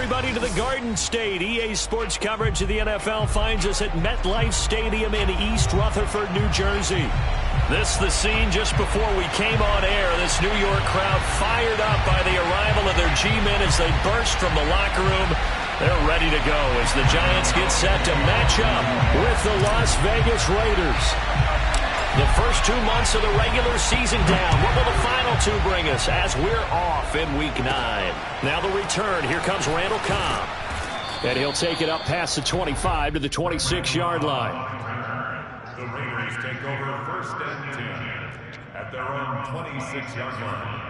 everybody to the Garden State. EA Sports coverage of the NFL finds us at MetLife Stadium in East Rutherford, New Jersey. This is the scene just before we came on air. This New York crowd fired up by the arrival of their G-men as they burst from the locker room. They're ready to go as the Giants get set to match up with the Las Vegas Raiders. The first 2 months of the regular season down. What will the final two bring us as we're off in Week 9? Now the return. Here comes Randall Cobb. And he'll take it up past the 25 to the 26-yard line. The Raiders take over first and 10 at their own 26-yard line.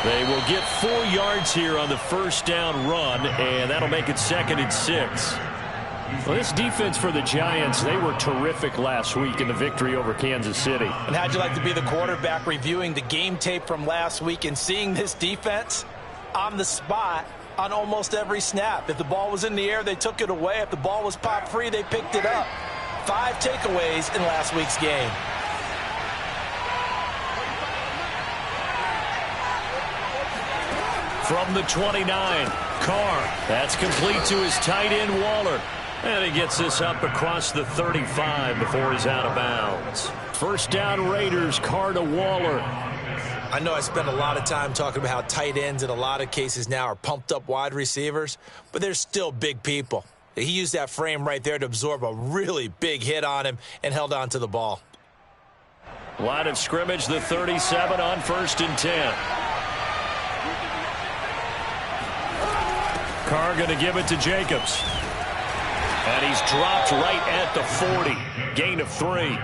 They will get 4 yards here on the first down run, and that'll make it 2nd and 6. Well, this defense for the Giants, they were terrific last week in the victory over Kansas City. And how'd you like to be the quarterback reviewing the game tape from last week and seeing this defense on the spot on almost every snap? If the ball was in the air, they took it away. If the ball was popped free, they picked it up. 5 takeaways in last week's game. From the 29, Carr. That's complete to his tight end, Waller. And he gets this up across the 35 before he's out of bounds. First down, Raiders. Carr to Waller. I know I spent a lot of time talking about how tight ends in a lot of cases now are pumped up wide receivers, but they're still big people. He used that frame right there to absorb a really big hit on him and held on to the ball. Line of scrimmage, the 37 on 1st and 10. Carr going to give it to Jacobs. And he's dropped right at the 40. Gain of 3.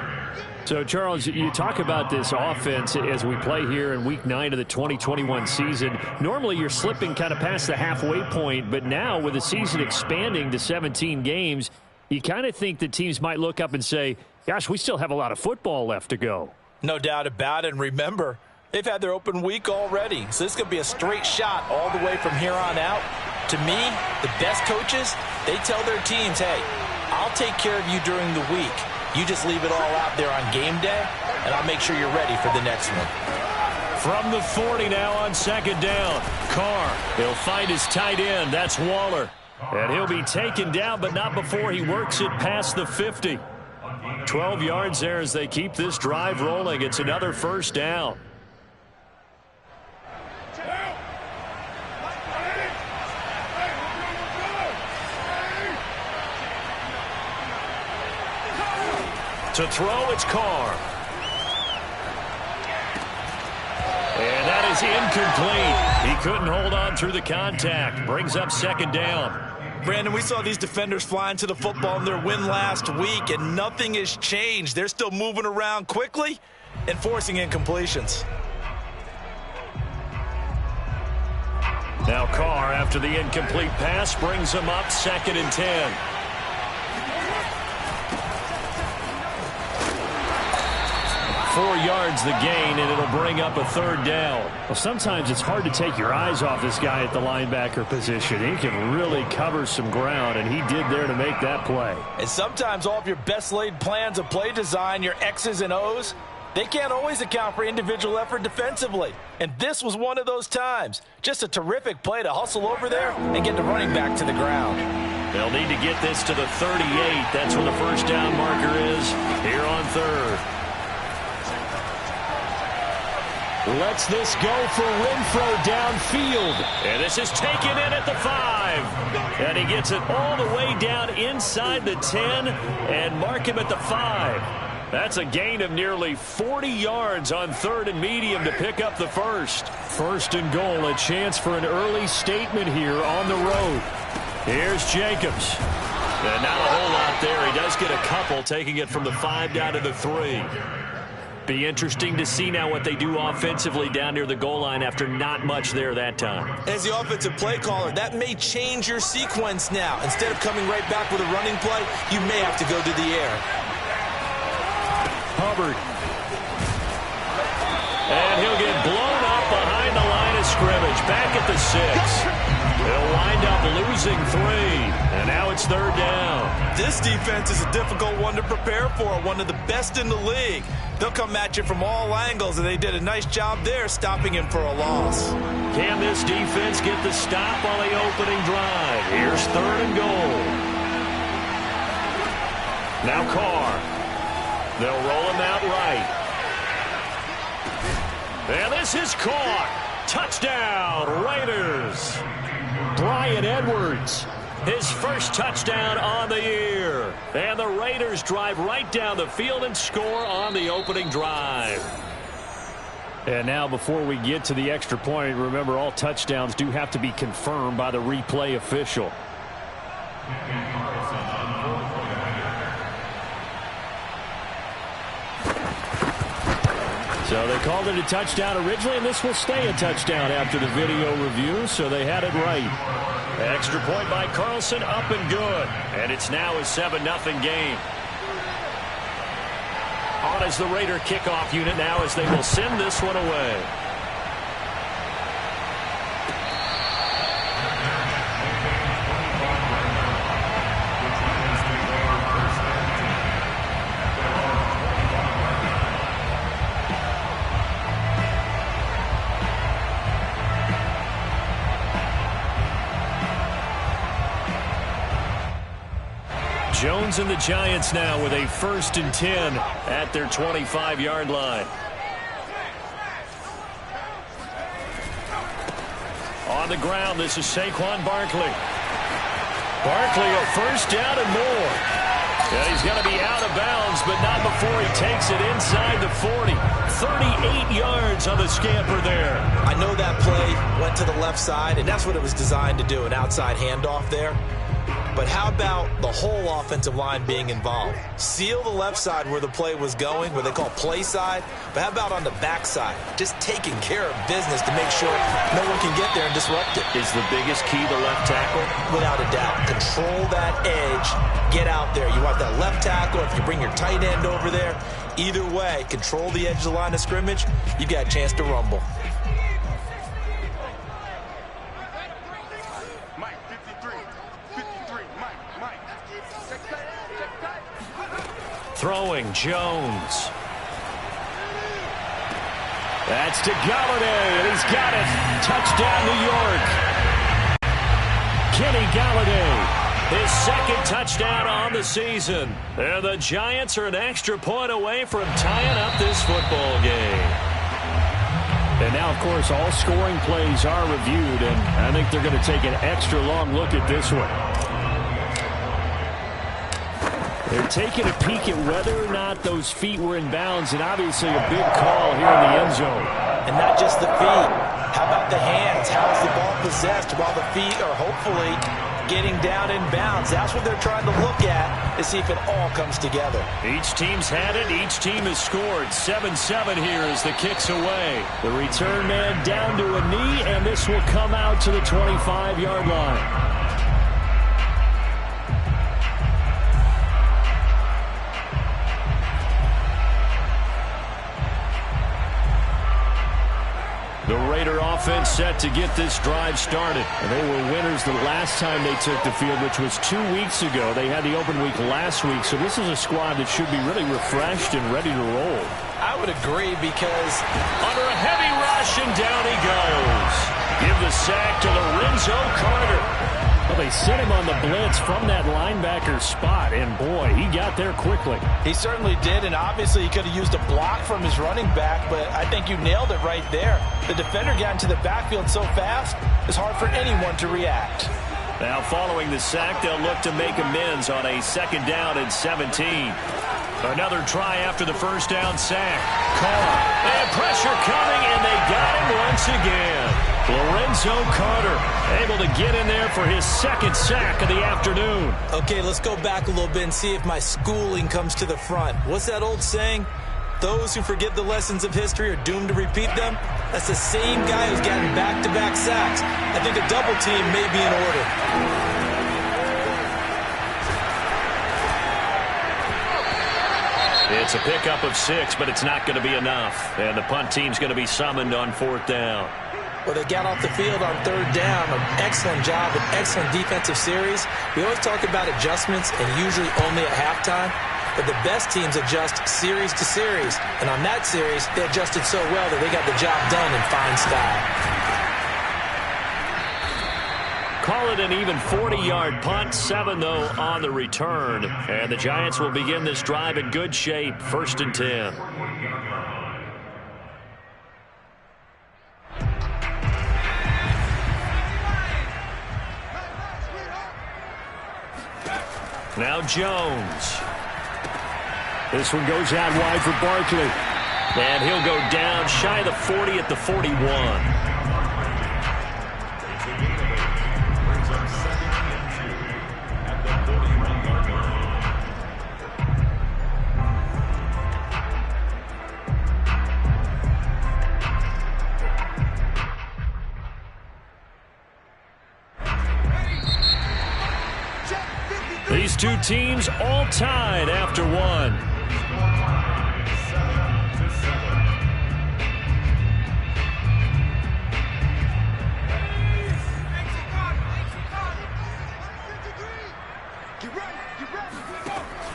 So, Charles, you talk about this offense as we play here in Week 9 of the 2021 season. Normally, you're slipping kind of past the halfway point, but now with the season expanding to 17 games, you kind of think that teams might look up and say, gosh, we still have a lot of football left to go. No doubt about it. And remember, they've had their open week already. So this could be a straight shot all the way from here on out. To me, the best coaches, they tell their teams, hey, I'll take care of you during the week. You just leave it all out there on game day, and I'll make sure you're ready for the next one. From the 40 now on 2nd down. Carr, he'll find his tight end. That's Waller. And he'll be taken down, but not before he works it past the 50. 12 yards there as they keep this drive rolling. It's another first down. To throw, it's Carr. And that is incomplete. He couldn't hold on through the contact. Brings up 2nd down. Brandon, we saw these defenders flying to the football in their win last week, and nothing has changed. They're still moving around quickly and forcing incompletions. Now Carr, after the incomplete pass, brings him up 2nd and 10. Four yards the gain, and it'll bring up a 3rd down. Well, sometimes it's hard to take your eyes off this guy at the linebacker position. He can really cover some ground, and he did there to make that play. And sometimes all of your best laid plans of play design, your X's and O's, they can't always account for individual effort defensively. And this was one of those times. Just a terrific play to hustle over there and get the running back to the ground. They'll need to get this to the 38. That's where the first down marker is here on 3rd. Lets this go for Renfro downfield. And this is taken in at the 5. And he gets it all the way down inside the 10 and mark him at the 5. That's a gain of nearly 40 yards on 3rd and medium to pick up the first. 1st and goal, a chance for an early statement here on the road. Here's Jacobs. And not a whole lot there. He does get a couple, taking it from the 5 down to the 3. Be interesting to see now what they do offensively down near the goal line after not much there that time. As the offensive play caller, that may change your sequence now. Instead of coming right back with a running play, you may have to go to the air. Hubbard. And he'll get blown up behind the line of scrimmage. coverage back at the 6. They'll wind up losing 3, and now it's 3rd down. This defense is a difficult one to prepare for, one of the best in the league. They'll come at you from all angles, and they did a nice job there stopping him for a loss. Can this defense get the stop on the opening drive? Here's 3rd and goal. Now Carr. They'll roll him out right. And this is caught. Touchdown, Raiders. Bryan Edwards, his first touchdown on the year. And the Raiders drive right down the field and score on the opening drive. And now before we get to the extra point, remember all touchdowns do have to be confirmed by the replay official. So they called it a touchdown originally, and this will stay a touchdown after the video review, so they had it right. Extra point by Carlson, up and good. And it's now a 7-0 game. On as the Raider kickoff unit now as they will send this one away. Jones and the Giants now with a 1st and 10 at their 25-yard line. On the ground, this is Saquon Barkley. Barkley a 1st down and more. And he's going to be out of bounds, but not before he takes it inside the 40. 38 yards on the scamper there. I know that play went to the left side, and that's what it was designed to do, an outside handoff there. But how about the whole offensive line being involved? Seal the left side where the play was going, where they call play side. But how about on the back side? Just taking care of business to make sure no one can get there and disrupt it. Is the biggest key the left tackle? Without a doubt. Control that edge. Get out there. You want that left tackle. If you bring your tight end over there, either way, control the edge of the line of scrimmage. You got a chance to rumble. Throwing Jones. That's to Galladay, and he's got it. Touchdown, New York. Kenny Galladay, his 2nd touchdown on the season. And the Giants are an extra point away from tying up this football game. And now, of course, all scoring plays are reviewed, and I think they're going to take an extra long look at this one. They're taking a peek at whether or not those feet were in bounds, and obviously a big call here in the end zone. And not just the feet. How about the hands? How is the ball possessed while the feet are hopefully getting down in bounds? That's what they're trying to look at to see if it all comes together. Each team's had it. Each team has scored. 7-7 here as the kick's away. The return man down to a knee, and this will come out to the 25-yard line. The Raider offense set to get this drive started. And they were winners the last time they took the field, which was 2 weeks ago. They had the open week last week, so this is a squad that should be really refreshed and ready to roll. I would agree because under a heavy rush, and down he goes. Give the sack to Lorenzo Carter. Well, they sent him on the blitz from that linebacker spot, and boy, he got there quickly. He certainly did, and obviously he could have used a block from his running back, but I think you nailed it right there. The defender got into the backfield so fast, it's hard for anyone to react. Now following the sack, they'll look to make amends on a 2nd down and 17. Another try after the 1st down sack. Carr, and pressure coming, and they got him once again. Lorenzo Carter able to get in there for his 2nd sack of the afternoon. Okay, let's go back a little bit and see if my schooling comes to the front. What's that old saying? Those who forget the lessons of history are doomed to repeat them. That's the same guy who's gotten back-to-back sacks. I think a double team may be in order. It's a pickup of 6, but it's not going to be enough. And the punt team's going to be summoned on 4th down. Well, they got off the field on third down. An excellent job, an excellent defensive series. We always talk about adjustments and usually only at halftime. But the best teams adjust series to series. And on that series, they adjusted so well that they got the job done in fine style. Call it an even 40-yard punt. 7, though, on the return. And the Giants will begin this drive in good shape. 1st and 10. Now Jones. This one goes out wide for Barkley. And he'll go down shy of the 40 at the 41. These two teams all tied after one.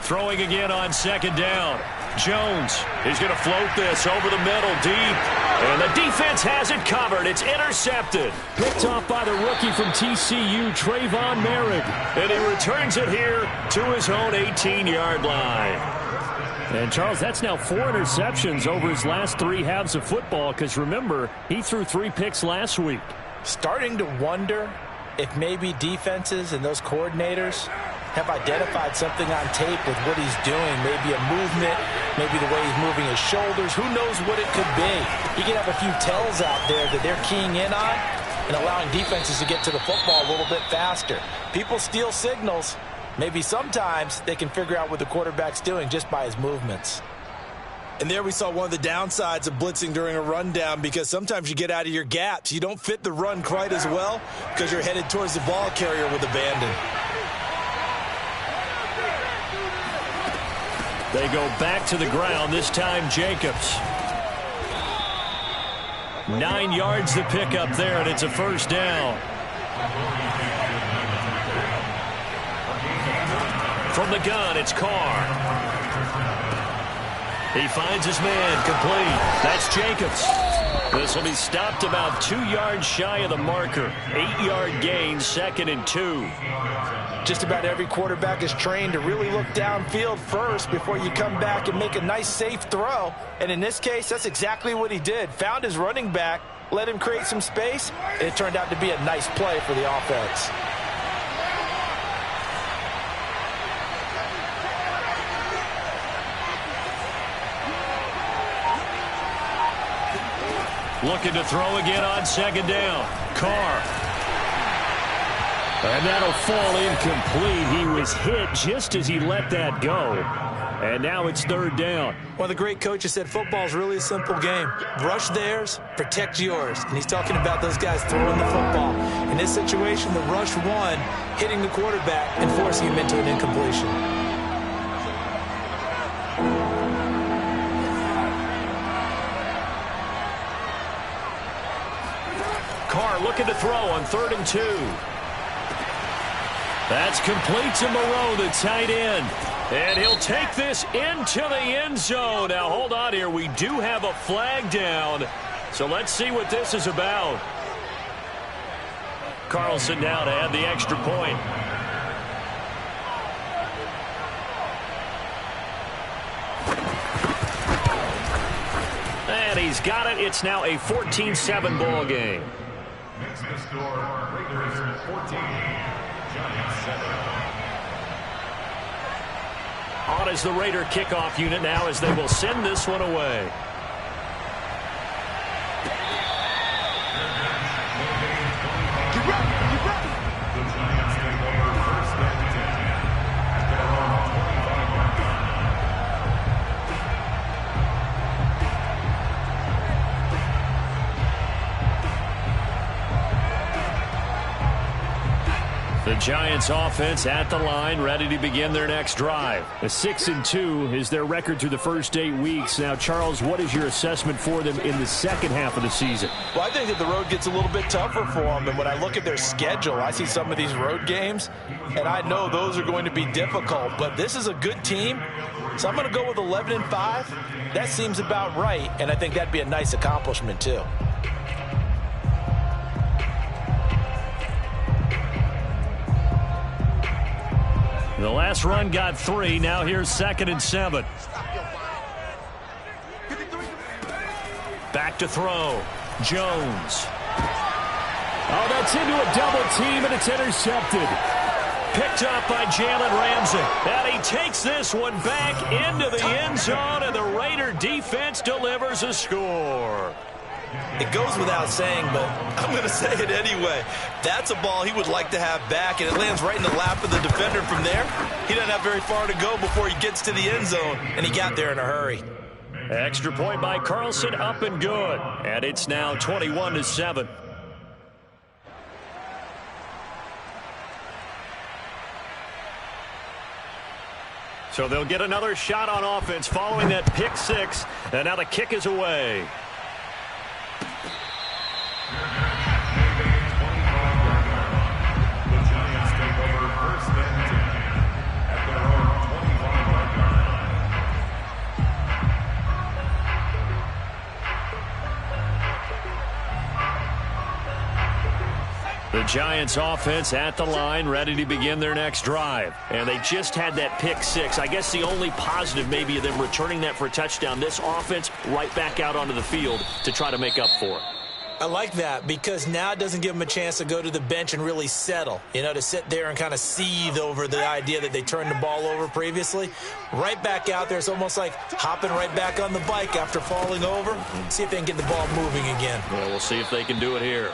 Throwing again on 2nd down. Jones, he's going to float this over the middle deep. And the defense has it covered. It's intercepted. Picked off by the rookie from TCU, Trayvon Merrick. And he returns it here to his own 18-yard line. And, Charles, that's now 4 interceptions over his last 3 halves of football because, remember, he threw 3 picks last week. Starting to wonder if maybe defenses and those coordinators have identified something on tape with what he's doing. Maybe a movement, maybe the way he's moving his shoulders. Who knows what it could be? He could have a few tells out there that they're keying in on and allowing defenses to get to the football a little bit faster. People steal signals. Maybe sometimes they can figure out what the quarterback's doing just by his movements. And there we saw one of the downsides of blitzing during a rundown, because sometimes you get out of your gaps. You don't fit the run quite as well because you're headed towards the ball carrier with abandon. They go back to the ground, this time Jacobs. 9 yards to pick up there, and it's a 1st down. From the gun, it's Carr. He finds his man, complete. That's Jacobs. This will be stopped about 2 yards shy of the marker. 8-yard gain, 2nd and 2. Just about every quarterback is trained to really look downfield first before you come back and make a nice, safe throw. And in this case, that's exactly what he did. Found his running back, let him create some space, and it turned out to be a nice play for the offense. Looking to throw again on 2nd down. Carr. And that'll fall incomplete. He was hit just as he let that go. And now it's 3rd down. One of the great coaches said football's really a simple game. Rush theirs, protect yours. And he's talking about those guys throwing the football. In this situation, the rush one, hitting the quarterback and forcing him into an incompletion. Carr looking to throw on 3rd and 2. That's complete to Moreau, the tight end. And he'll take this into the end zone. Now, hold on here. We do have a flag down. So let's see what this is about. Carlson now to add the extra point. And he's got it. It's now a 14-7 ball game. Makes the score Raiders 14, Giants 7. On is the Raider kickoff unit now as they will send this one away. The Giants take over 1st and 10 at their own 25-yard line. The Giants offense at the line, ready to begin their next drive. A 6-2 is their record through the first 8 weeks. Now, Charles, what is your assessment for them in the second half of the season? Well, I think that the road gets a little bit tougher for them. And when I look at their schedule, I see some of these road games, and I know those are going to be difficult. But this is a good team, so I'm going to go with 11-5. That seems about right, and I think that'd be a nice accomplishment, too. The last run got 3. Now here's 2nd and 7. Back to throw. Jones. Oh, that's into a double team, and it's intercepted. Picked up by Jalen Ramsey. And he takes this one back into the end zone, and the Raider defense delivers a score. It goes without saying, but I'm going to say it anyway. That's a ball he would like to have back, and it lands right in the lap of the defender from there. He doesn't have very far to go before he gets to the end zone, and he got there in a hurry. Extra point by Carlson, up and good. And it's now 21-7. So they'll get another shot on offense following that pick 6, and now the kick is away. The Giants offense at the line, ready to begin their next drive. And they just had that pick 6. I guess the only positive maybe of them returning that for a touchdown. This offense right back out onto the field to try to make up for it. I like that because now it doesn't give them a chance to go to the bench and really settle, to sit there and kind of seethe over the idea that they turned the ball over previously. Right back out there, it's almost like hopping right back on the bike after falling over. See if they can get the ball moving again. Well, we'll see if they can do it here.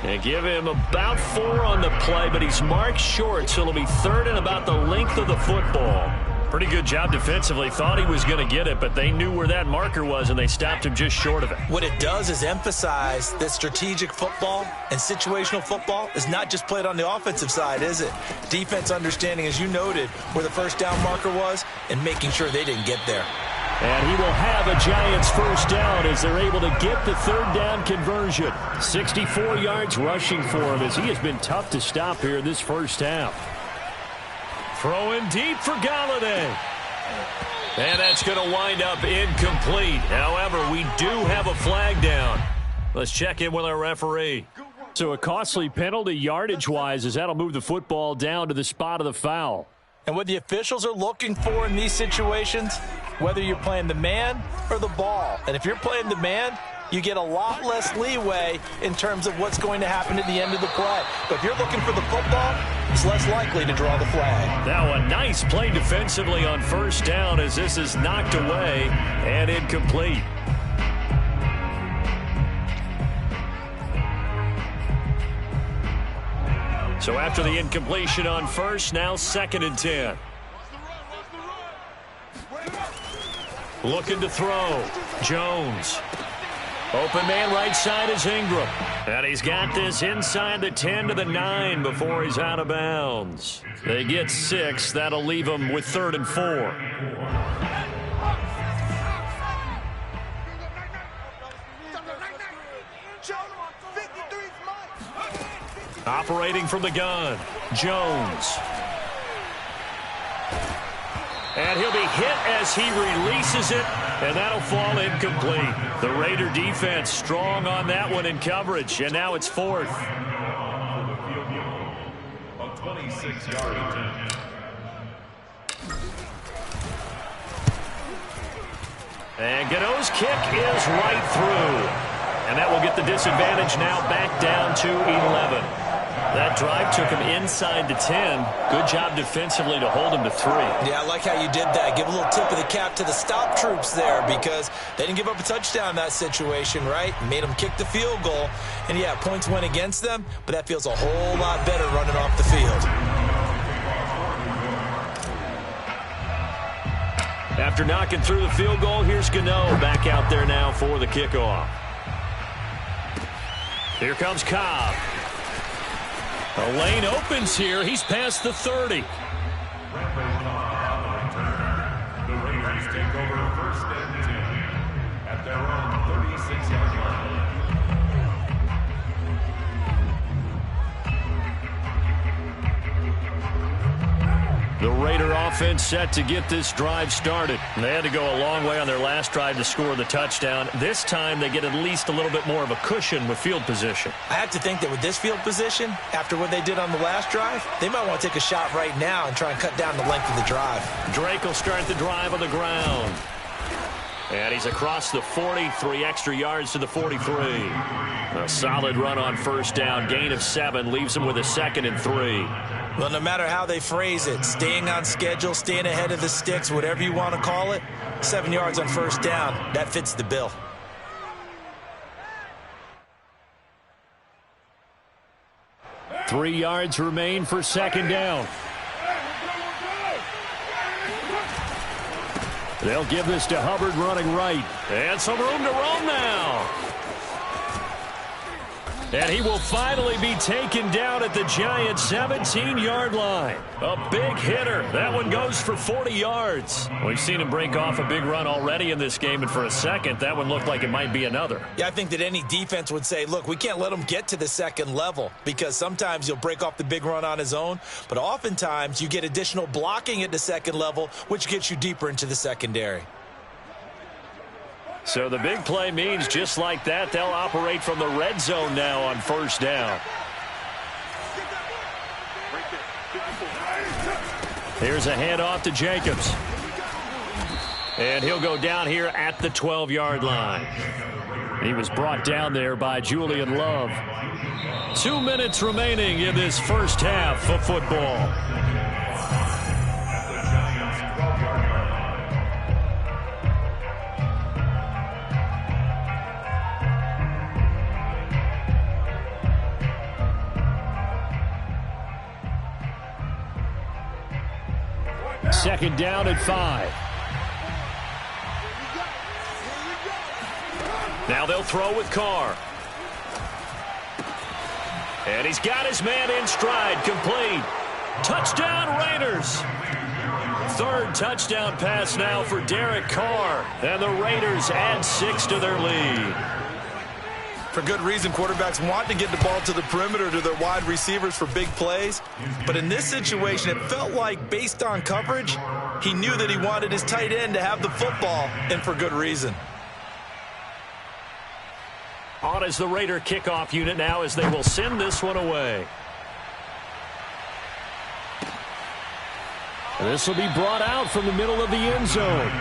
And give him about 4 on the play, but he's marked short, so it'll be 3rd and about the length of the football. Pretty good job defensively. Thought he was going to get it, but they knew where that marker was, and they stopped him just short of it. What it does is emphasize that strategic football and situational football is not just played on the offensive side, is it? Defense understanding, as you noted, where the first down marker was and making sure they didn't get there. And he will have a Giants first down as they're able to get the 3rd down conversion. 64 yards rushing for him as he has been tough to stop here in this first half. Throwing deep for Galladay. And that's going to wind up incomplete. However, we do have a flag down. Let's check in with our referee. So a costly penalty yardage-wise as that'll move the football down to the spot of the foul. And what the officials are looking for in these situations, whether you're playing the man or the ball. And if you're playing the man, you get a lot less leeway in terms of what's going to happen at the end of the play. But if you're looking for the football, it's less likely to draw the flag. Now a nice play defensively on first down as this is knocked away and incomplete. So after the incompletion on first, now 2nd and 10. Looking to throw. Jones. Open man right side is Ingram. And he's got this inside the 10 to the 9 before he's out of bounds. They get 6. That'll leave them with 3rd and 4. Operating from the gun, Jones. And he'll be hit as he releases it, and that'll fall incomplete. The Raider defense strong on that one in coverage, and now it's 4th. A 26-yard attempt. And Gano's kick is right through. And that will get the disadvantage now back down to 11. That drive took him inside the 10. Good job defensively to hold him to 3. Yeah, I like how you did that. Give a little tip of the cap to the stop troops there because they didn't give up a touchdown in that situation, right? Made them kick the field goal. And, yeah, points went against them, but that feels a whole lot better running off the field. After knocking through the field goal, here's Gano back out there now for the kickoff. Here comes Cobb. The lane opens here. He's past the 30. The Raiders take over first and 10 at their own 36-yard line. The Raider offense set to get this drive started. They had to go a long way on their last drive to score the touchdown. This time they get at least a little bit more of a cushion with field position. I have to think that with this field position, after what they did on the last drive, they might want to take a shot right now and try and cut down the length of the drive. Drake will start the drive on the ground. And he's across the 40, 3 extra yards to the 43. A solid run on first down, gain of 7, leaves him with a 2nd and 3. Well, no matter how they phrase it, staying on schedule, staying ahead of the sticks, whatever you want to call it, 7 yards on first down, that fits the bill. Three yards remain for second down. They'll give this to Hubbard running right. And some room to roam now. And he will finally be taken down at the Giants' 17-yard line. A big hitter. That one goes for 40 yards. We've seen him break off a big run already in this game, and for a second, that one looked like it might be another. Yeah, I think that any defense would say, look, we can't let him get to the second level because sometimes you'll break off the big run on his own, but oftentimes you get additional blocking at the second level, which gets you deeper into the secondary. So the big play means just like that, they'll operate from the red zone now on first down. Here's a handoff to Jacobs. And he'll go down here at the 12-yard line. He was brought down there by Julian Love. 2 minutes remaining in this first half of football. Second down at 5. Now they'll throw with Carr. And he's got his man in stride, complete. Touchdown Raiders. Third touchdown pass now for Derek Carr. And the Raiders add 6 to their lead. For good reason, quarterbacks want to get the ball to the perimeter to their wide receivers for big plays. But in this situation, it felt like based on coverage, he knew that he wanted his tight end to have the football, and for good reason. On is the Raider kickoff unit now as they will send this one away. This will be brought out from the middle of the end zone.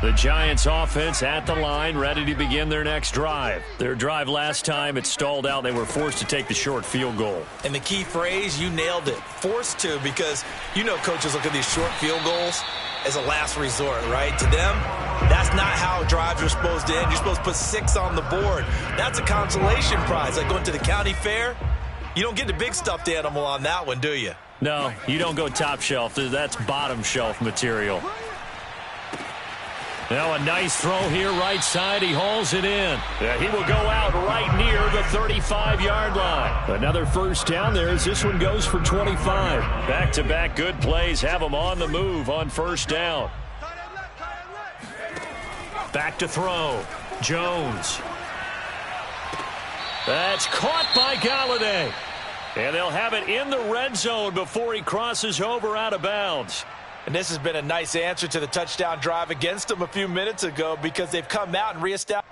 The Giants offense at the line, ready to begin their next drive. Their drive last time, it stalled out. They were forced to take the short field goal. And the key phrase, you nailed it. Forced to, because you know coaches look at these short field goals as a last resort, right? To them, that's not how drives are supposed to end. You're supposed to put 6 on the board. That's a consolation prize. Like going to the county fair, you don't get the big stuffed animal on that one, do you? No, you don't go top shelf. That's bottom shelf material. Now a nice throw here right side. He hauls it in. He will go out right near the 35-yard line. Another first down there as this one goes for 25. Back-to-back good plays have him on the move on first down. Back to throw. Jones. That's caught by Galladay. And they'll have it in the red zone before he crosses over out of bounds. And this has been a nice answer to the touchdown drive against them a few minutes ago because they've come out and reestablished.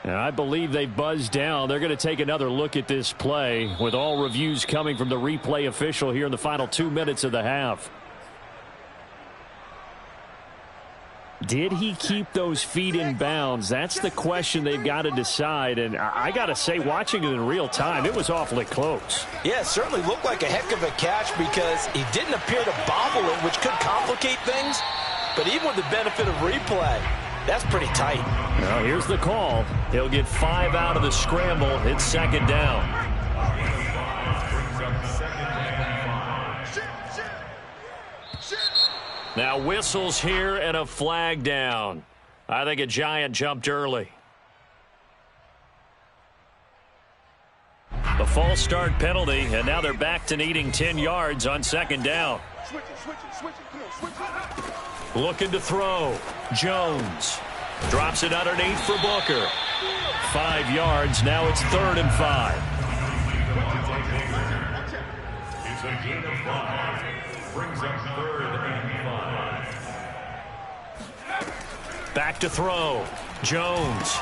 And I believe they buzzed down. They're going to take another look at this play with all reviews coming from the replay official here in the final 2 minutes of the half. Did he keep those feet in bounds? That's the question they've got to decide. And I got to say, watching it in real time, it was awfully close. Yeah, it certainly looked like a heck of a catch because he didn't appear to bobble it, which could complicate things. But even with the benefit of replay, that's pretty tight. Now here's the call. He'll get 5 out of the scramble. It's second down. Now whistles here and a flag down. I think a Giant jumped early. A false start penalty, and now they're back to needing 10 yards on second down. Looking to throw. Jones drops it underneath for Booker. 5 yards. Now it's 3rd and 5. It's a gain of 5. Brings up 3rd and 5. Back to throw. Jones.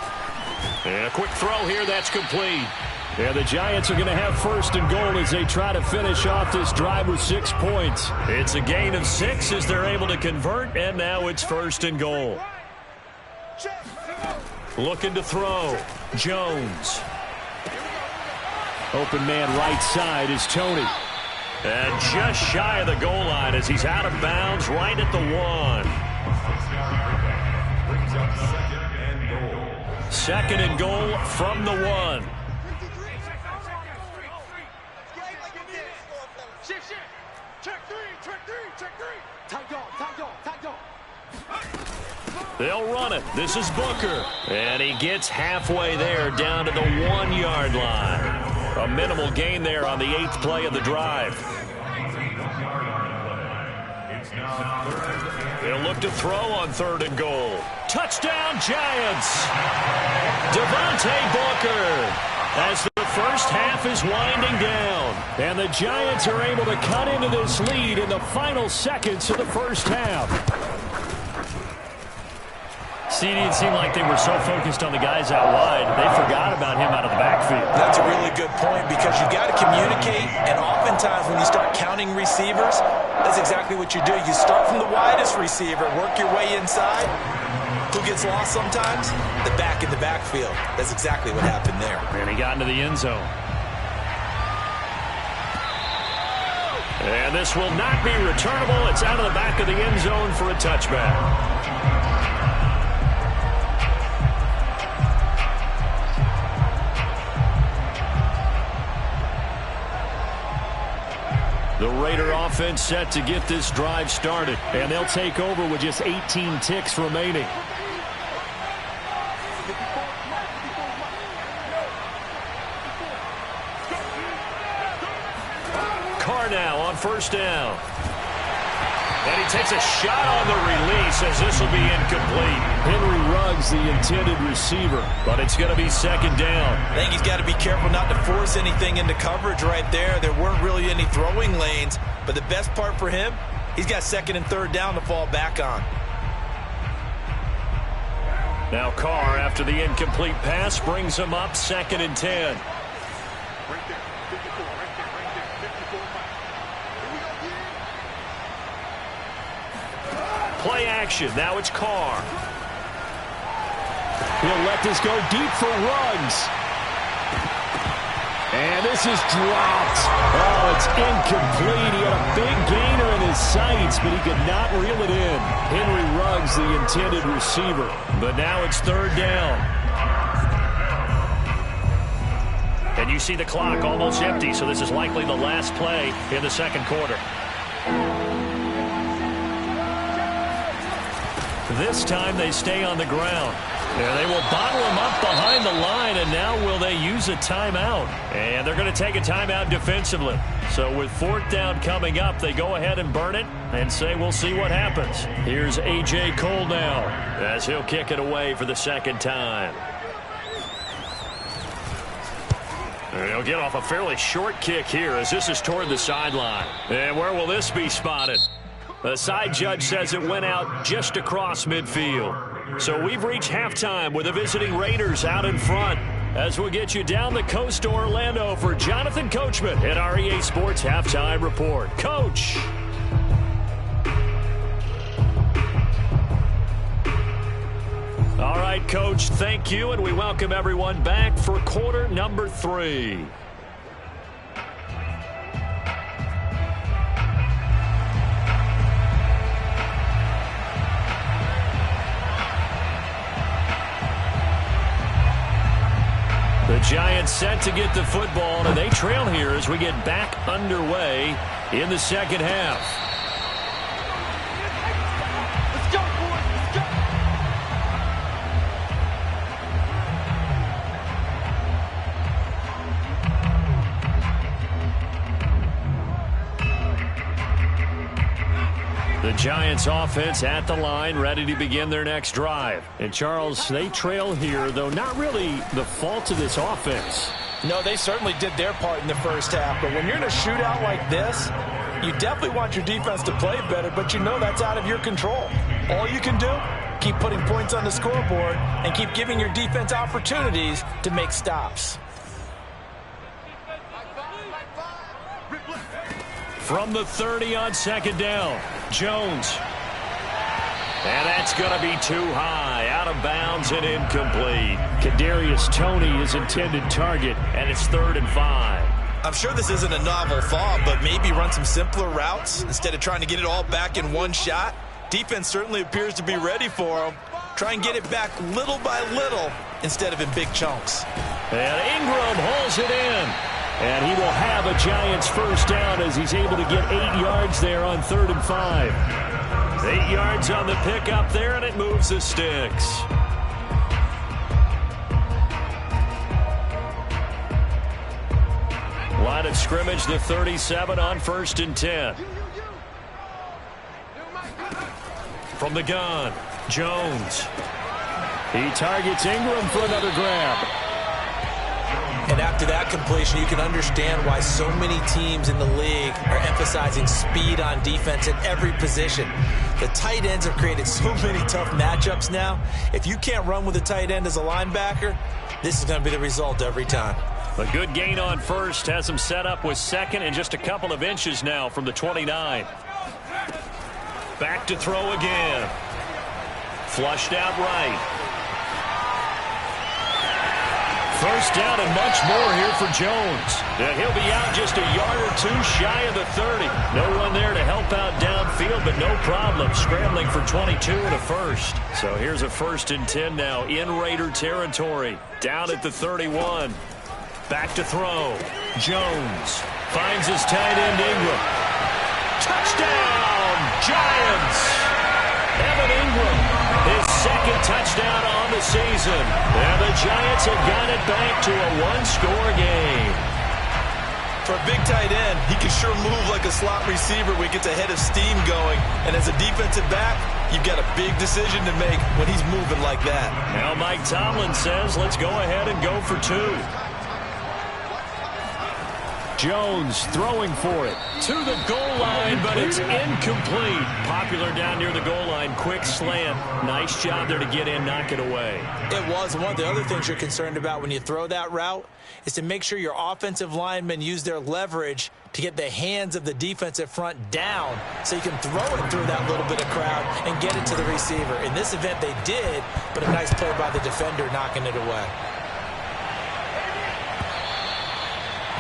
And a quick throw here. That's complete. Yeah, the Giants are going to have 1st and goal as they try to finish off this drive with 6 points. It's a gain of 6 as they're able to convert, and now it's 1st and goal. Looking to throw. Jones. Open man right side is Tony. And just shy of the goal line as he's out of bounds right at the 1. Brings up 2nd and goal. 2nd and goal from the 1. They'll run it. This is Booker. And he gets halfway there down to the 1-yard line. A minimal gain there on the 8th play of the drive. They'll look to throw on 3rd and goal. Touchdown Giants. Devontae Booker as the first half is winding down. And the Giants are able to cut into this lead in the final seconds of the first half. See, it seemed like they were so focused on the guys out wide, they forgot about him out of the backfield. That's a really good point because you've got to communicate, and oftentimes when you start counting receivers, that's exactly what you do. You start from the widest receiver, work your way inside. Who gets lost sometimes? The back in the backfield. That's exactly what happened there. And he got into the end zone. And this will not be returnable. It's out of the back of the end zone for a touchback. The Raider offense set to get this drive started. And they'll take over with just 18 ticks remaining. Carr now on 1st down. And he takes a shot on the release as this will be incomplete. Henry Ruggs, the intended receiver, but it's going to be 2nd down. I think he's got to be careful not to force anything into coverage right there. There weren't really any throwing lanes, but the best part for him, he's got 2nd and 3rd down to fall back on. Now Carr, after the incomplete pass, brings him up 2nd and 10. Play action. Now it's Carr. He'll let this go deep for Ruggs. And this is dropped. Oh, it's incomplete. He had a big gainer in his sights, but he could not reel it in. Henry Ruggs, the intended receiver. But now it's 3rd down. And you see the clock almost empty, so this is likely the last play in the 2nd quarter. This time they stay on the ground. Yeah, they will bottle him up behind the line, and now will they use a timeout? And they're going to take a timeout defensively. So with 4th down coming up, they go ahead and burn it and say we'll see what happens. Here's A.J. Cole now as he'll kick it away for the 2nd time. And he'll get off a fairly short kick here as this is toward the sideline. And where will this be spotted? The side judge says it went out just across midfield. So we've reached halftime with the visiting Raiders out in front. As we'll get you down the coast to Orlando for Jonathan Coachman at our EA Sports Halftime Report. Coach. All right, Coach, thank you, and we welcome everyone back for quarter number 3. The Giants set to get the football, and they trail here as we get back underway in the 2nd half. Giants offense at the line, ready to begin their next drive. And Charles, they trail here, though not really the fault of this offense. No, they certainly did their part in the first half. But when you're in a shootout like this, you definitely want your defense to play better, but you know that's out of your control. All you can do, keep putting points on the scoreboard and keep giving your defense opportunities to make stops. From the 30 on second down, Jones. And that's going to be too high, out of bounds and incomplete. Kadarius Toney, his intended target, and it's 3rd and 5. I'm sure this isn't a novel thought, but maybe run some simpler routes instead of trying to get it all back in one shot. Defense certainly appears to be ready for him. Try and get it back little by little instead of in big chunks. And Ingram hauls it in. And he will have a Giants first down as he's able to get 8 yards there on 3rd and 5. 8 yards on the pickup there, and it moves the sticks. Line of scrimmage, the 37 on 1st and 10. From the gun, Jones. He targets Ingram for another grab. And after that completion, you can understand why so many teams in the league are emphasizing speed on defense at every position. The tight ends have created so many tough matchups now. If you can't run with a tight end as a linebacker, this is going to be the result every time. A good gain on first has him set up with 2nd and just a couple of inches now from the 29. Back to throw again. Flushed out right. First down and much more here for Jones. And he'll be out just a yard or two shy of the 30. No one there to help out downfield, but no problem. Scrambling for 22 and a first. So here's a 1st and 10 now in Raider territory. Down at the 31. Back to throw. Jones finds his tight end Ingram. Touchdown, Giants! Evan Ingram, his 2nd touchdown on the season. And the Giants have got it back to a 1-score game. For a big tight end, he can sure move like a slot receiver when he gets a head of steam going. And as a defensive back, you've got a big decision to make when he's moving like that. Now Mike Tomlin says, let's go ahead and go for 2. Jones throwing for it to the goal line, but it's incomplete. Popular down near the goal line. Quick slant. Nice job there to get in, knock it away. It was. One of the other things you're concerned about when you throw that route is to make sure your offensive linemen use their leverage to get the hands of the defensive front down so you can throw it through that little bit of crowd and get it to the receiver. In this event, they did, but a nice play by the defender knocking it away.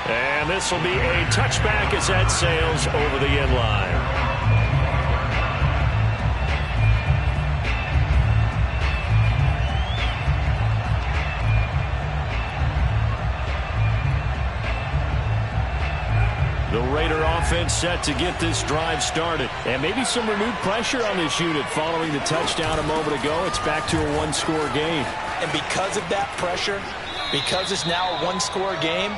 And this will be a touchback as that sails over the end line. The Raider offense set to get this drive started. And maybe some renewed pressure on this unit following the touchdown a moment ago. It's back to a 1-score game. And because of that pressure, because it's now a 1-score game,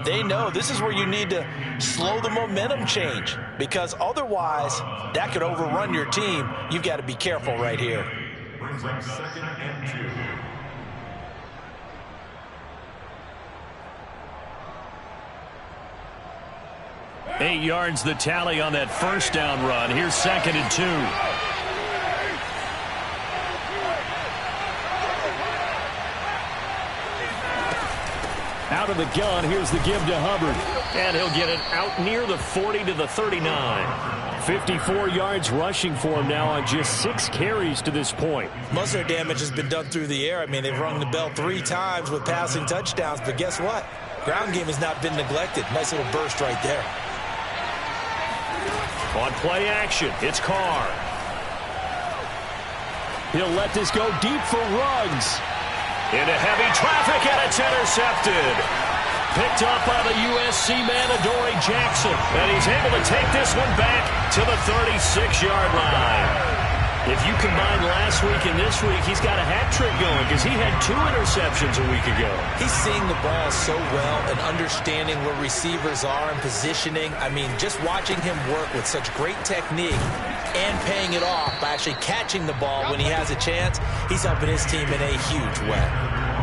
they know this is where you need to slow the momentum change, because otherwise that could overrun your team. You've got to be careful right here. Brings up 2nd and 2. 8 yards the tally on that first down run. Here's 2nd and 2. Out of the gun, here's the give to Hubbard. And he'll get it out near the 40 to the 39. 54 yards rushing for him now on just 6 carries to this point. Most of their damage has been done through the air. I mean, they've rung the bell 3 times with passing touchdowns, but guess what? Ground game has not been neglected. Nice little burst right there. On play action, it's Carr. He'll let this go deep for Ruggs. Into heavy traffic, and it's intercepted. Picked up by the USC man, Adoree Jackson. And he's able to take this one back to the 36-yard line. If you combine last week and this week, he's got a hat trick going because he had 2 interceptions a week ago. He's seeing the ball so well and understanding where receivers are and positioning. I mean, just watching him work with such great technique and paying it off by actually catching the ball when he has a chance. He's helping his team in a huge way.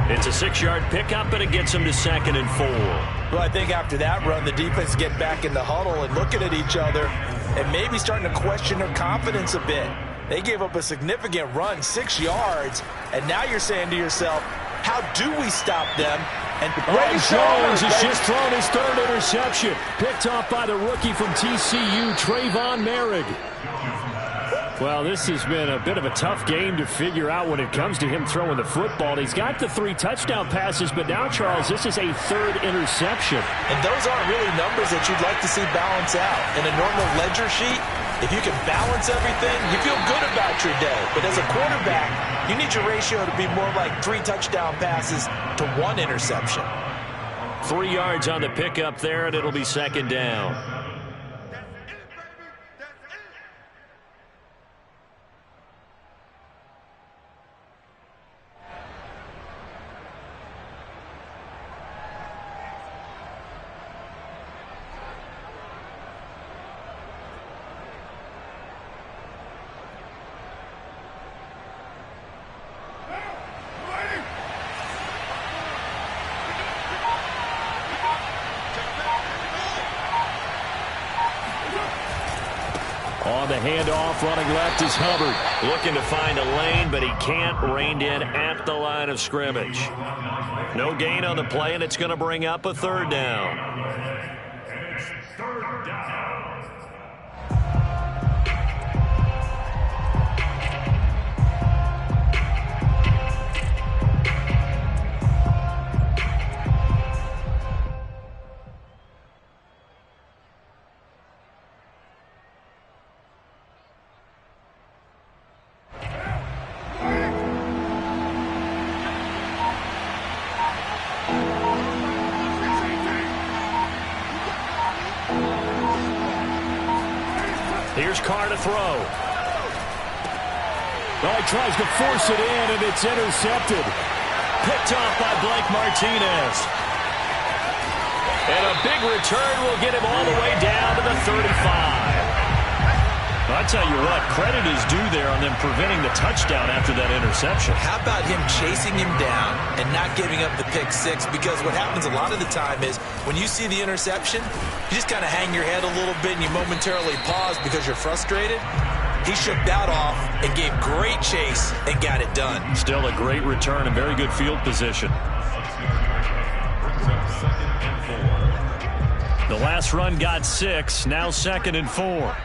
It's a 6-yard pickup, and it gets him to 2nd and 4. Well, I think after that run, the defense get back in the huddle and looking at each other and maybe starting to question their confidence a bit. They gave up a significant run, 6 yards, and now you're saying to yourself, how do we stop them? And Jones has just thrown his 3rd interception. Picked off by the rookie from TCU, Trayvon Merrick. Well, this has been a bit of a tough game to figure out when it comes to him throwing the football. He's got the 3 touchdown passes, but now, Charles, this is a 3rd interception. And those aren't really numbers that you'd like to see balance out. In a normal ledger sheet, if you can balance everything, you feel good about your day. But as a quarterback, you need your ratio to be more like 3 touchdown passes to 1 interception. 3 yards on the pickup there, and it'll be 2nd down. On the handoff, running left is Hubbard. Looking to find a lane, but he can't. Reined in at the line of scrimmage. No gain on the play, and it's going to bring up a 3rd down. And it's 3rd down. Here's Carr to throw. Oh, he tries to force it in, and it's intercepted. Picked off by Blake Martinez. And a big return will get him all the way down to the 35. I'll tell you what, credit is due there on them preventing the touchdown after that interception. How about him chasing him down and not giving up the pick 6? Because what happens a lot of the time is when you see the interception, you just kind of hang your head a little bit and you momentarily pause because you're frustrated. He shook that off and gave great chase and got it done. Still a great return and very good field position. The last run got 6, now 2nd and 4.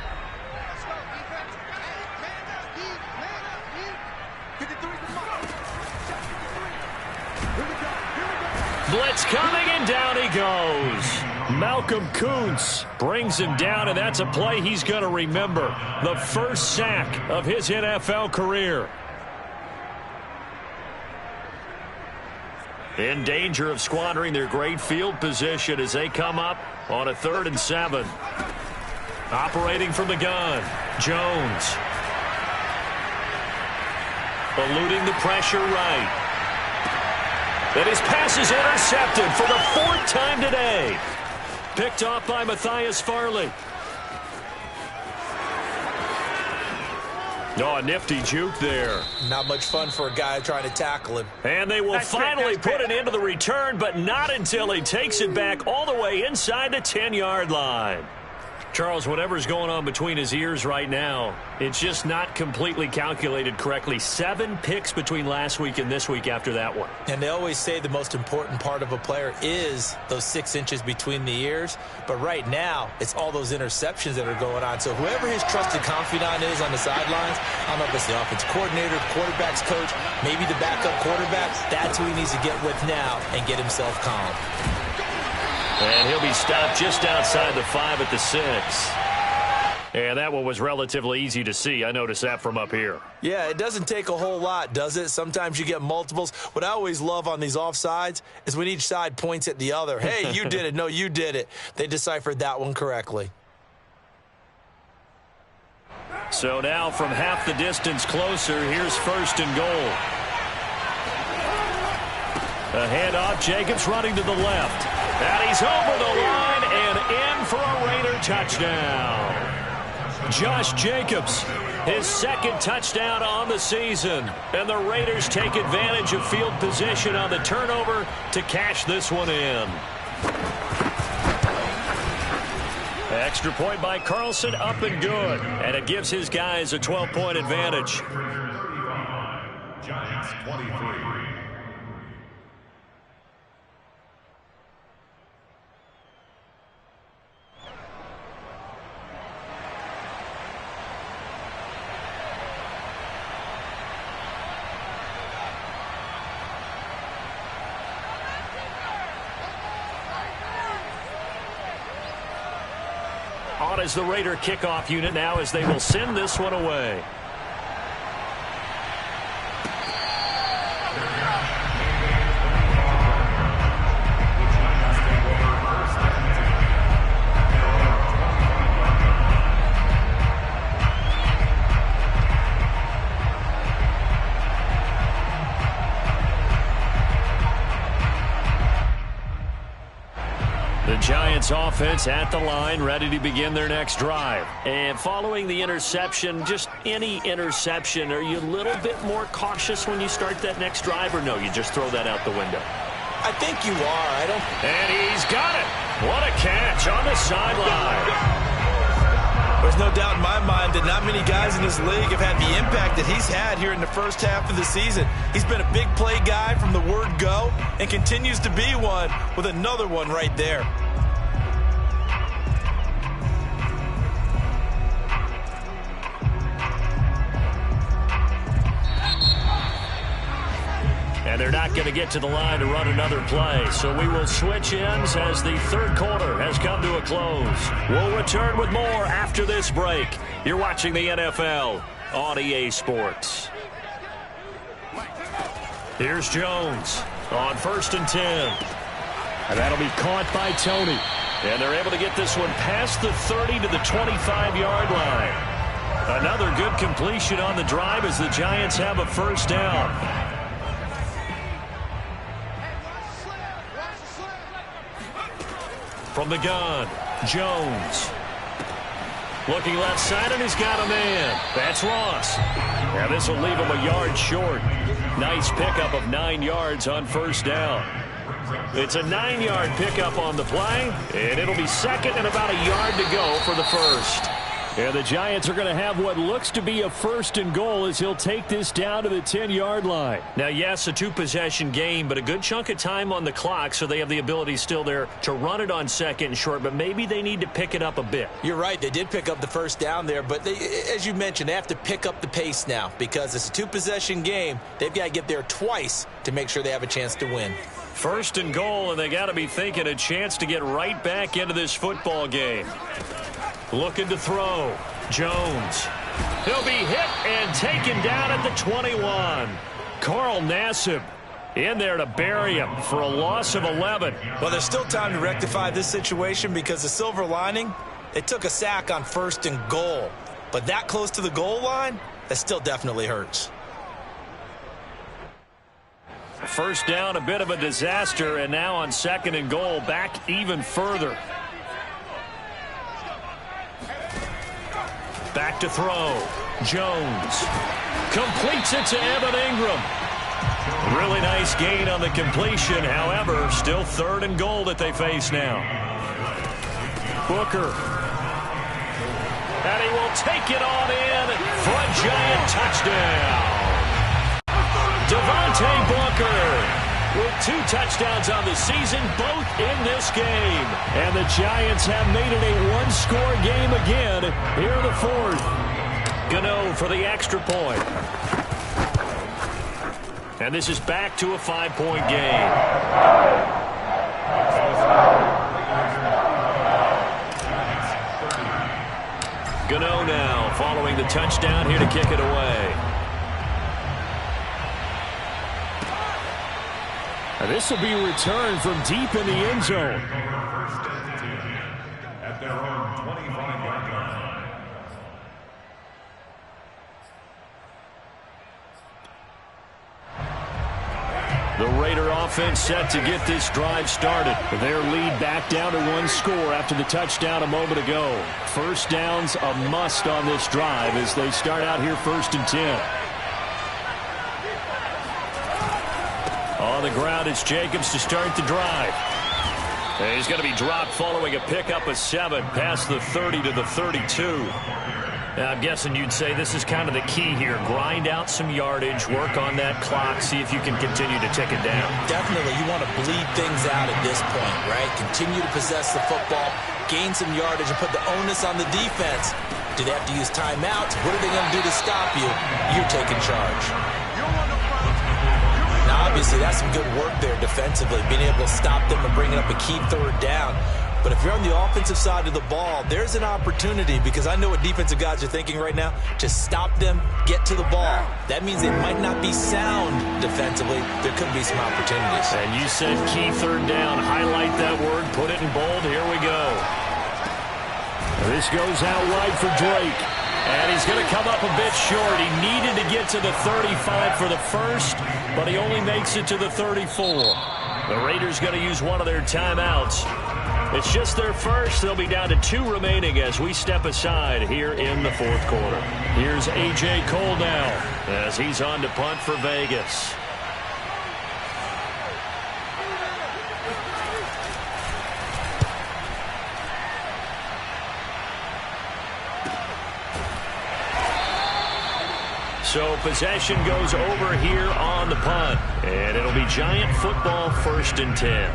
Blitz coming, and down he goes. Malcolm Kuntz brings him down, and that's a play he's going to remember. The first sack of his NFL career. In danger of squandering their great field position as they come up on a 3rd and 7. Operating from the gun, Jones. Eluding the pressure right. And his pass is intercepted for the 4th time today. Picked off by Matthias Farley. Oh, a nifty juke there. Not much fun for a guy trying to tackle him. And they will finally put an end to the return, but not until he takes it back all the way inside the 10-yard line. Charles, whatever's going on between his ears right now, it's just not completely calculated correctly. 7 picks between last week and this week after that one. And they always say the most important part of a player is those 6 inches between the ears. But right now, it's all those interceptions that are going on. So whoever his trusted confidant is on the sidelines, I don't know if it's the offensive coordinator, quarterback's coach, maybe the backup quarterback, that's who he needs to get with now and get himself calm. And he'll be stopped just outside the 5 at the 6. And that one was relatively easy to see. I noticed that from up here. Yeah, it doesn't take a whole lot, does it? Sometimes you get multiples. What I always love on these offsides is when each side points at the other. Hey, you did it. No, you did it. They deciphered that one correctly. So now from half the distance closer, here's 1st and goal. A handoff, Jacobs running to the left. And he's over the line and in for a Raider touchdown. Josh Jacobs, his second touchdown on the season. And the Raiders take advantage of field position on the turnover to cash this one in. Extra point by Carlson, up and good. And it gives his guys a 12-point advantage. 35, Giants 23. On as the Raider kickoff unit now as they will send this one away. Giants offense at the line, ready to begin their next drive. And following the interception, just any interception, are you a little bit more cautious when you start that next drive, or no, you just throw that out the window? I think you are. And he's got it. What a catch on the sideline. There's no doubt in my mind that not many guys in this league have had the impact that he's had here in the first half of the season. He's been a big play guy from the word go and continues to be one with another one right there. And they're not going to get to the line to run another play. So we will switch ends as the third quarter has come to a close. We'll return with more after this break. You're watching the NFL on EA Sports. Here's Jones on 1st and 10. And that'll be caught by Tony. And they're able to get this one past the 30 to the 25-yard line. Another good completion on the drive as the Giants have a first down. From the gun, Jones. Looking left side, and he's got a man. That's Ross. Now this will leave him a yard short. Nice pickup of 9 yards on first down. It's a 9-yard pickup on the play, and it'll be second and about a yard to go for the first. And the Giants are going to have what looks to be a 1st and goal as he'll take this down to the 10-yard line. Now, yes, a 2-possession game, but a good chunk of time on the clock, so they have the ability still there to run it on 2nd and short, but maybe they need to pick it up a bit. You're right. They did pick up the first down there, but as you mentioned, they have to pick up the pace now because it's a 2-possession game. They've got to get there twice to make sure they have a chance to win. 1st and goal, and they got to be thinking a chance to get right back into this football game. Looking to throw. Jones. He'll be hit and taken down at the 21. Carl Nassib in there to bury him for a loss of 11. Well, there's still time to rectify this situation because the silver lining, they took a sack on 1st and goal. But that close to the goal line, that still definitely hurts. First down, a bit of a disaster, and now on 2nd and goal, back even further. Back to throw. Jones completes it to Evan Ingram. Really nice gain on the completion. However, still 3rd and goal that they face now. Booker. And he will take it on in for a Giant touchdown. Devontae Booker with 2 touchdowns on the season, both in this game. And the Giants have made it a 1-score game again here in the 4th. Gano for the extra point. And this is back to a 5-point game. Gano now following the touchdown here to kick it away. This will be returned from deep in the end zone. At their own 25-yard line. The Raider offense set to get this drive started. Their lead back down to 1 score after the touchdown a moment ago. First down's a must on this drive as they start out here 1st and 10. On the ground, it's Jacobs to start the drive. And he's going to be dropped following a pickup of 7 past the 30 to the 32. I'm guessing you'd say this is kind of the key here. Grind out some yardage, work on that clock, see if you can continue to tick it down. Definitely, you want to bleed things out at this point, right? Continue to possess the football, gain some yardage, and put the onus on the defense. Do they have to use timeouts? What are they going to do to stop you? You're taking charge. Now, obviously, that's some good work there defensively, being able to stop them and bringing up a key 3rd down. But if you're on the offensive side of the ball, there's an opportunity, because I know what defensive guys are thinking right now, to stop them, get to the ball. That means they might not be sound defensively. There could be some opportunities. And you said key 3rd down. Highlight that word, put it in bold. Here we go. This goes out wide for Drake. And he's going to come up a bit short. He needed to get to the 35 for the first, but he only makes it to the 34. The Raiders going to use one of their timeouts. It's just their first. They'll be down to 2 remaining as we step aside here in the 4th quarter. Here's A.J. Cole now as he's on to punt for Vegas. So possession goes over here on the punt. And it'll be Giant football 1st and 10.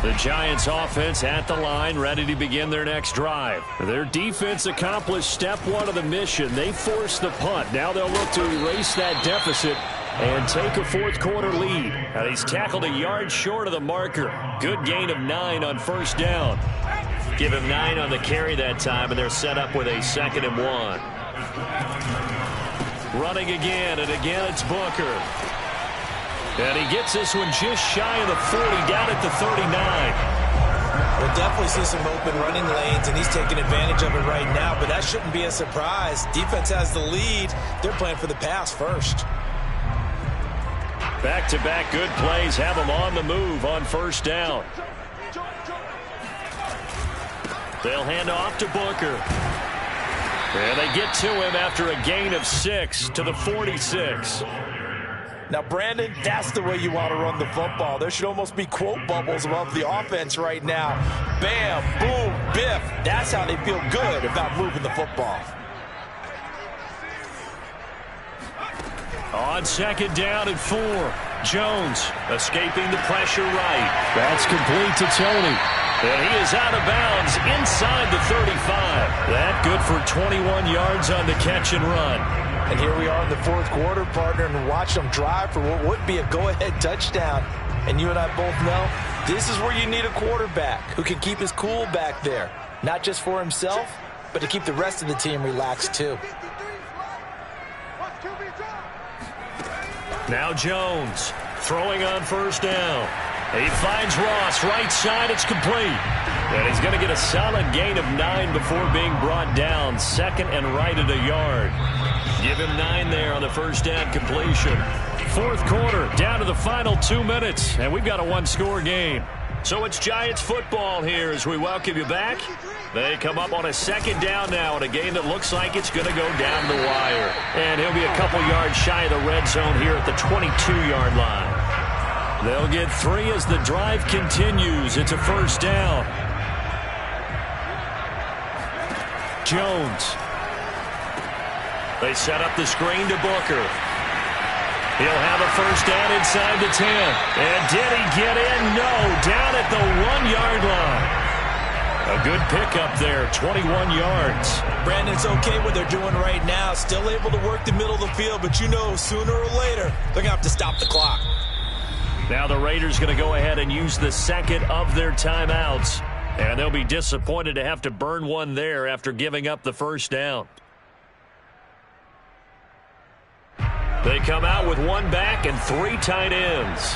The Giants offense at the line, ready to begin their next drive. Their defense accomplished step 1 of the mission. They forced the punt. Now they'll look to erase that deficit and take a 4th quarter lead. And he's tackled a yard short of the marker. Good gain of 9 on 1st down. Give him 9 on the carry that time, and they're set up with a 2nd and 1. Running again, and again it's Booker. And he gets this one just shy of the 40, down at the 39. We'll definitely see some open running lanes, and he's taking advantage of it right now, but that shouldn't be a surprise. Defense has the lead. They're playing for the pass first. Back-to-back good plays have them on the move on 1st down. They'll hand off to Booker. And they get to him after a gain of 6 to the 46. Now, Brandon, that's the way you want to run the football. There should almost be quote bubbles above the offense right now. Bam, boom, biff. That's how they feel good about moving the football. On 2nd down and 4. Jones escaping the pressure right. That's complete to Tony. And he is out of bounds inside the 35. That good for 21 yards on the catch and run. And here we are in the 4th quarter, partner, and watch them drive for what would be a go-ahead touchdown. And you and I both know this is where you need a quarterback who can keep his cool back there. Not just for himself, but to keep the rest of the team relaxed too. Now Jones throwing on 1st down. He finds Ross right side. It's complete. And he's going to get a solid gain of 9 before being brought down. 2nd and right at a yard. Give him 9 there on the 1st down completion. 4th quarter, down to the final 2 minutes, and we've got a 1-score game. So it's Giants football here as we welcome you back. They come up on a 2nd down now in a game that looks like it's going to go down the wire. And he'll be a couple yards shy of the red zone here at the 22-yard line. They'll get 3 as the drive continues. It's a 1st down. Jones. They set up the screen to Booker. He'll have a 1st down inside the 10. And did he get in? No. Down at the 1-yard line. A good pickup there, 21 yards. Brandon, it's okay what they're doing right now. Still able to work the middle of the field, but you know sooner or later they're going to have to stop the clock. Now the Raiders going to go ahead and use the 2nd of their timeouts. And they'll be disappointed to have to burn one there after giving up the 1st down. They come out with 1 back and 3 tight ends.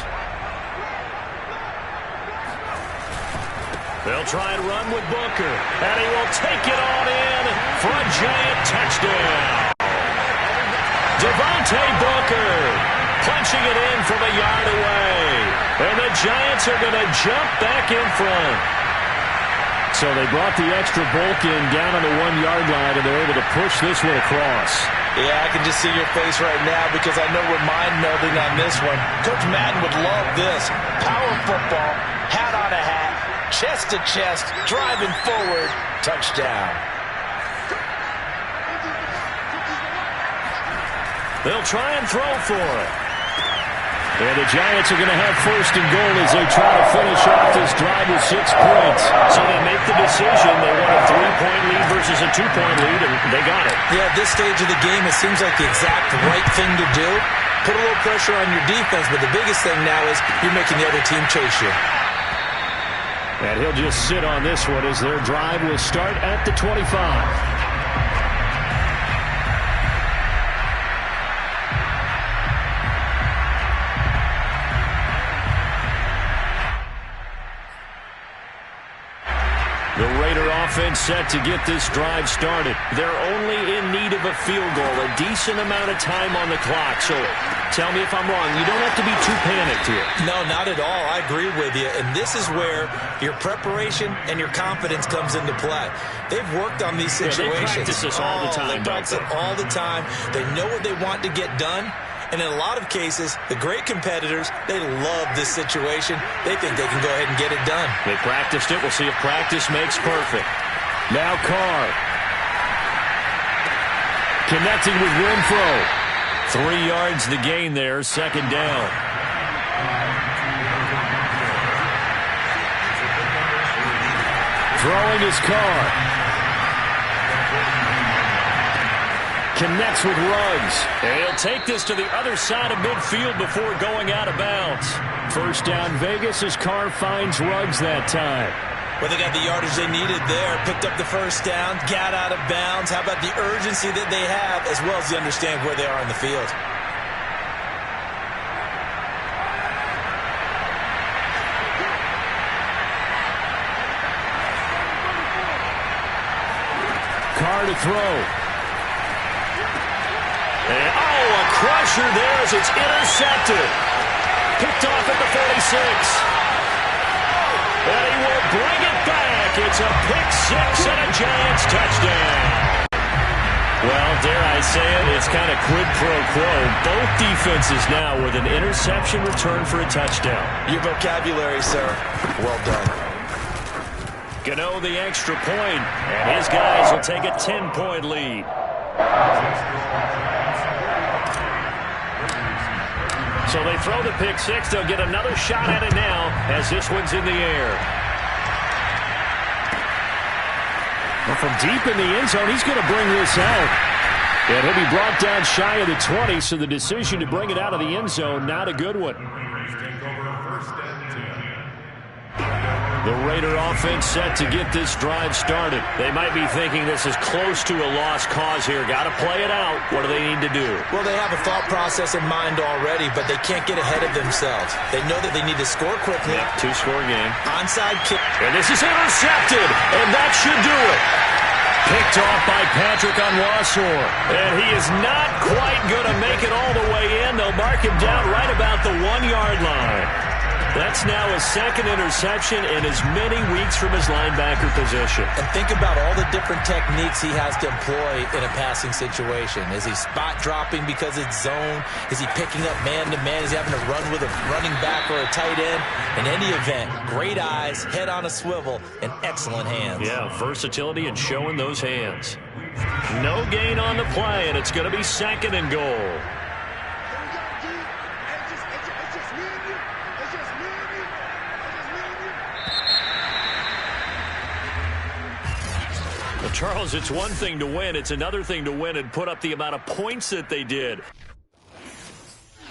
They'll try and run with Booker, and he will take it on in for a giant touchdown. Devontae Booker punching it in from a yard away, and the Giants are going to jump back in front. So they brought the extra bulk in down on the 1-yard line, and they're able to push this one across. Yeah, I can just see your face right now because I know we're mind-melding on this one. Coach Madden would love this. Power football, hat on a hat, chest to chest, driving forward, touchdown. They'll try and throw for it. And the Giants are going to have first and goal as they try to finish off this drive with 6 points. So they make the decision. They want a 3-point lead versus a 2-point lead, and they got it. Yeah, at this stage of the game, it seems like the exact right thing to do. Put a little pressure on your defense, but the biggest thing now is you're making the other team chase you. And he'll just sit on this one as their drive will start at the 25. The Raider offense set to get this drive started. They're only in need of a field goal, a decent amount of time on the clock. So tell me if I'm wrong. You don't have to be too panicked here. No, not at all. I agree with you. And this is where your preparation and your confidence comes into play. They've worked on these situations. They practice this all the time. They practice it all the time. They know what they want to get done. And in a lot of cases, the great competitors, they love this situation. They think they can go ahead and get it done. They practiced it. We'll see if practice makes perfect. Now Carr. Connecting with Renfro. 3 yards the gain there, second down. Throwing his Carr. Connects with Ruggs. And he'll take this to the other side of midfield before going out of bounds. First down Vegas as Carr finds Ruggs that time. Well, they got the yardage they needed there. Picked up the first down, got out of bounds. How about the urgency that they have as well as the understand where they are in the field? Carr to throw. And, a crusher there as it's intercepted. Picked off at the 46. And he will bring it back. It's a pick-6 and a Giants touchdown. Well, dare I say it, it's kind of quid pro quo. Both defenses now with an interception return for a touchdown. Your vocabulary, sir. Well done. Gano the extra point, and his guys will take a 10-point lead. So they throw the pick-6. They'll get another shot at it now as this one's in the air. Well, from deep in the end zone, he's going to bring this out. And he'll be brought down shy of the 20, so the decision to bring it out of the end zone, not a good one. The Raider offense set to get this drive started. They might be thinking this is close to a lost cause here. Got to play it out. What do they need to do? Well, they have a thought process in mind already, but they can't get ahead of themselves. They know that they need to score quickly. Yep, 2-score game. Onside kick. And this is intercepted, and that should do it. Picked off by Patrick on Wassor. And he is not quite going to make it all the way in. They'll mark him down right about the 1-yard line. That's now his second interception in as many weeks from his linebacker position. And think about all the different techniques he has to employ in a passing situation. Is he spot dropping because it's zone? Is he picking up man-to-man? Is he having to run with a running back or a tight end? In any event, great eyes, head on a swivel, and excellent hands. Yeah, versatility and showing those hands. No gain on the play, and it's going to be second and goal. Charles, it's one thing to win. It's another thing to win and put up the amount of points that they did.